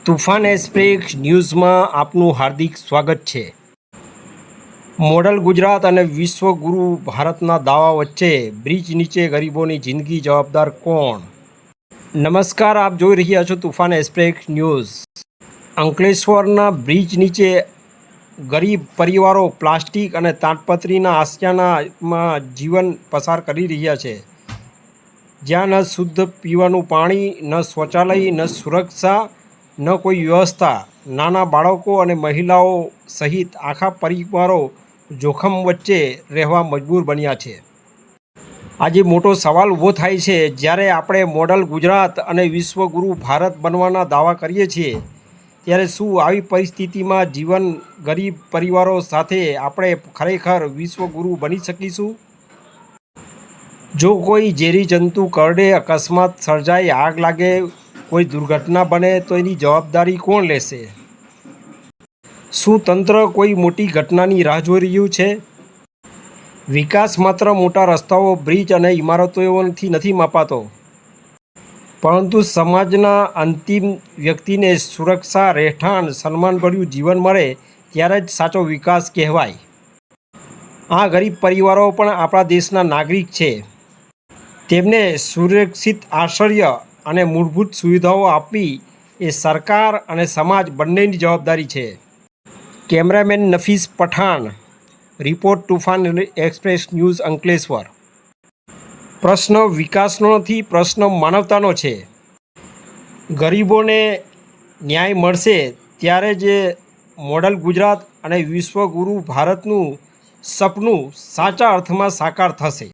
તુફાન express ન્યૂઝમાં આપનું હાર્દિક સ્વાગત છે। મોડલ ગુજરાત અને વિશ્વગુરુ ભારતના દાવા વચ્ચે બ્રિજ નીચે ગરીબોની જિંદગી જવાબદાર કોણ? નમસ્કાર, આપ જોઈ રહ્યા છો તુફાન એક્સપ્રેસ ન્યૂઝ। અંકલેશ્વરના બ્રિજ નીચે ગરીબ પરિવારો પ્લાસ્ટિક અને તાડપત્રીના આશિયાનામાં જીવન પસાર કરી રહ્યા છે, જ્યાં ન શુદ્ધ પીવાનું પાણી, ન શૌચાલય, ન સુરક્ષા, ન કોઈ વ્યવસ્થા। નાના બાળકો અને મહિલાઓ સહિત આખા પરિવારો જોખમ વચ્ચે રહેવા મજબૂર બન્યા છે। આજે મોટો સવાલ ઊભો થાય છે, જ્યારે આપણે મોડલ ગુજરાત અને વિશ્વગુરુ ભારત બનવાના દાવા કરીએ છીએ, ત્યારે શું આવી પરિસ્થિતિમાં જીવન ગરીબ પરિવારો સાથે આપણે ખરેખર વિશ્વગુરુ બની શકીશું? જો કોઈ ઝેરી જંતુ કરડે, અકસ્માત સર્જાય, આગ લાગે, કોઈ દુર્ઘટના બને તો એની જવાબદારી કોણ લેશે? શું તંત્ર કોઈ મોટી ઘટનાની રાહ જોઈ રહ્યું છે? વિકાસ માત્ર મોટા રસ્તાઓ, બ્રિજ અને ઇમારતોથી નથી માપાતો, પરંતુ સમાજના અંતિમ વ્યક્તિને સુરક્ષા, રહેઠાણ, સન્માનભર્યું જીવન મળે ત્યારે જ સાચો વિકાસ કહેવાય। આ ગરીબ પરિવારો પણ આપણા દેશના નાગરિક છે। તેમને સુરક્ષિત આશ્રય અને મૂળભૂત સુવિધાઓ આપવી એ સરકાર અને સમાજ બંનેની જવાબદારી છે। Cameraman Nafees Pathan, report Toofan express news, Ankleshwar. પ્રશ્ન વિકાસનો નથી, પ્રશ્ન માનવતાનો છે। ગરીબોને ન્યાય મળશે ત્યારે જ મોડલ ગુજરાત અને વિશ્વગુરુ ભારતનું સપનું સાચા અર્થમાં સાકાર થશે।